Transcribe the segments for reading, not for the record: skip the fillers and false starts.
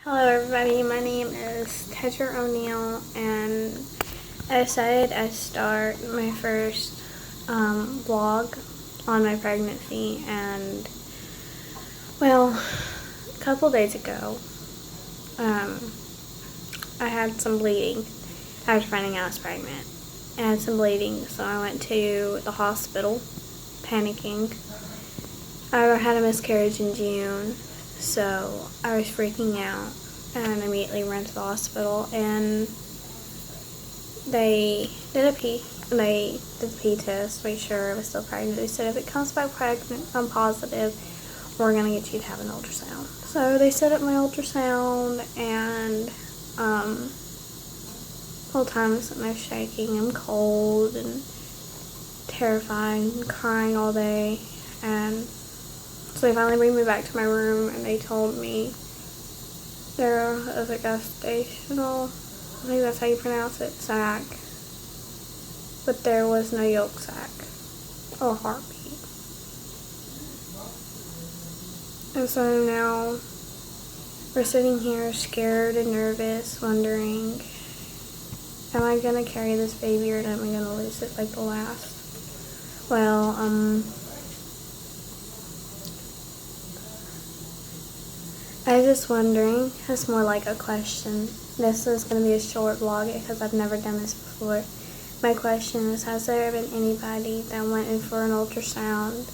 Hello everybody, my name is Tetra O'Neill and I decided I'd start my first vlog on my pregnancy. And well, a couple days ago I had some bleeding after finding out I was pregnant. I had some bleeding, so I went to the hospital panicking. I had a miscarriage in June, so I was freaking out and immediately ran to the hospital, and they did the pee test to make sure I was still pregnant. They said if it comes back pregnant, I'm positive, we're gonna get you to have an ultrasound. So they set up my ultrasound, and the whole time I'm sitting there shaking. I'm cold and terrified and crying all day. And so they finally bring me back to my room, and they told me there was a gestational, I think that's how you pronounce it, sac, but there was no yolk sac or heartbeat. And so now we're sitting here scared and nervous, wondering, am I gonna carry this baby or am I gonna lose it like the last? Well, I was just wondering, it's more like a question. This is going to be a short vlog because I've never done this before. My question is, has there been anybody that went in for an ultrasound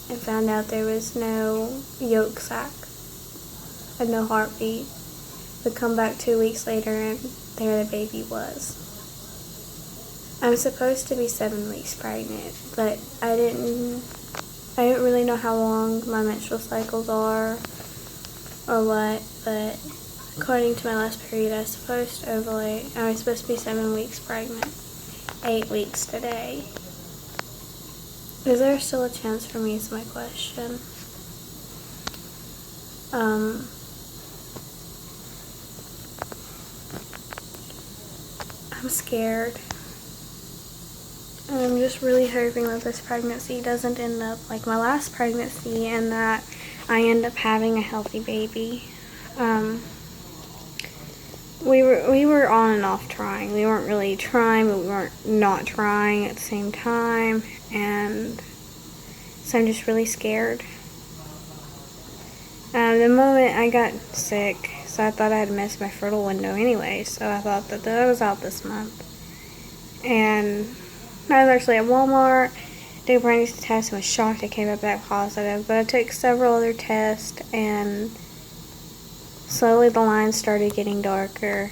and found out there was no yolk sac and no heartbeat, would come back 2 weeks later and there the baby was? I'm supposed to be 7 weeks pregnant, but I didn't really know how long my menstrual cycles are or what, but according to my last period, I was supposed to ovulate. I was supposed to be 7 weeks pregnant. 8 weeks today. Is there still a chance for me is my question. I'm scared. And I'm just really hoping that this pregnancy doesn't end up like my last pregnancy and that I end up having a healthy baby. We were on and off trying. We weren't really trying, but we weren't not trying at the same time. And so I'm just really scared. The moment I got sick, so I thought I had missed my fertile window anyway, so I thought that was out this month. And I was actually at Walmart, did a pregnancy test, and was shocked it came back positive. But I took several other tests, and slowly the lines started getting darker.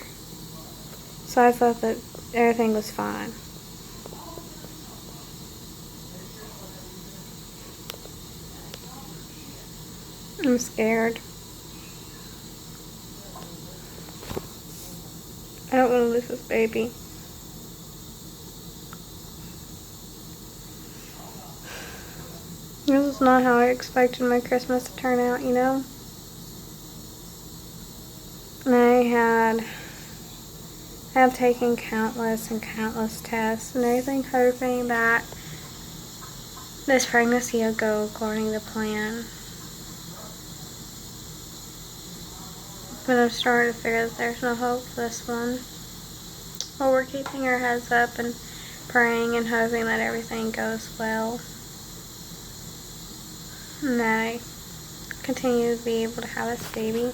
So I thought that everything was fine. I'm scared. I don't want to lose this baby. This is not how I expected my Christmas to turn out, you know? And I have taken countless and countless tests and everything, hoping that this pregnancy will go according to plan. But I'm starting to figure that there's no hope for this one. But we're keeping our heads up and praying and hoping that everything goes well. And that I continue to be able to have this baby.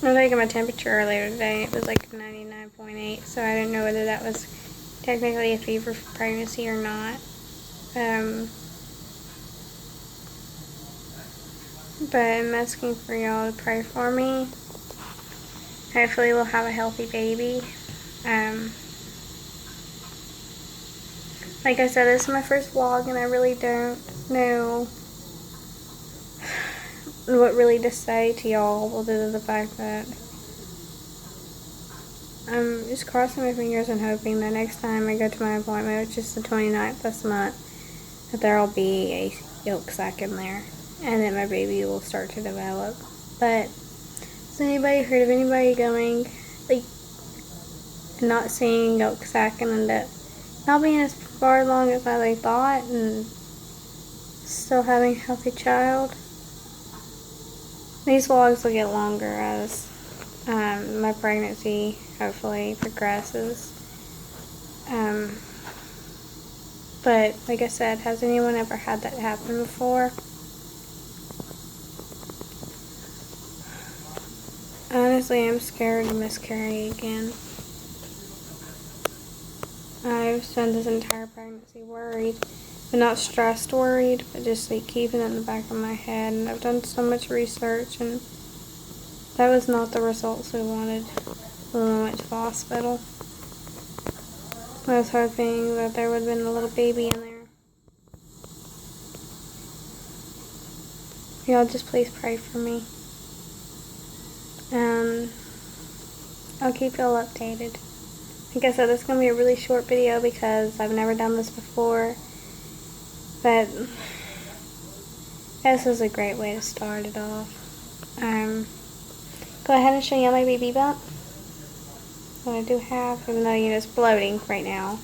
I was taking my temperature earlier today. It was like 99.8, so I didn't know whether that was technically a fever for pregnancy or not. But I'm asking for y'all to pray for me. Hopefully we'll have a healthy baby. Like I said, this is my first vlog, and I really don't know what really to say to y'all other than the fact that I'm just crossing my fingers and hoping that next time I go to my appointment, which is the 29th this month, that there will be a yolk sac in there and that my baby will start to develop. But has anybody heard of anybody going like not seeing yolk sac and end up not being as far along as they thought and still having a healthy child? These vlogs will get longer as my pregnancy hopefully progresses. But like I said, has anyone ever had that happen before? Honestly, I'm scared to miscarry again. I've spent this entire pregnancy worried, but not stressed worried, but just like keeping it in the back of my head. And I've done so much research, and that was not the results we wanted when we went to the hospital. I was hoping that there would have been a little baby in there. Y'all just please pray for me. I'll keep y'all updated. Like I said, this is going to be a really short video because I've never done this before. But this is a great way to start it off. Go ahead and show y'all my baby bump. What I do have, even though it's bloating right now.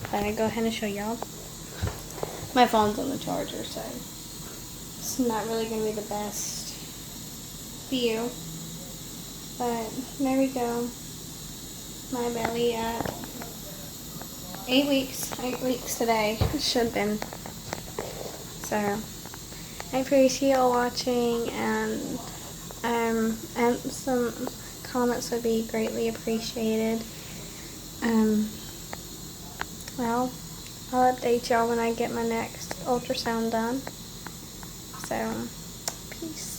But I go ahead and show y'all. My phone's on the charger, so it's not really going to be the best view. But there we go. My belly at 8 weeks. 8 weeks today. It should have been. So I appreciate y'all watching, and some comments would be greatly appreciated. Well, I'll update y'all when I get my next ultrasound done. So, peace.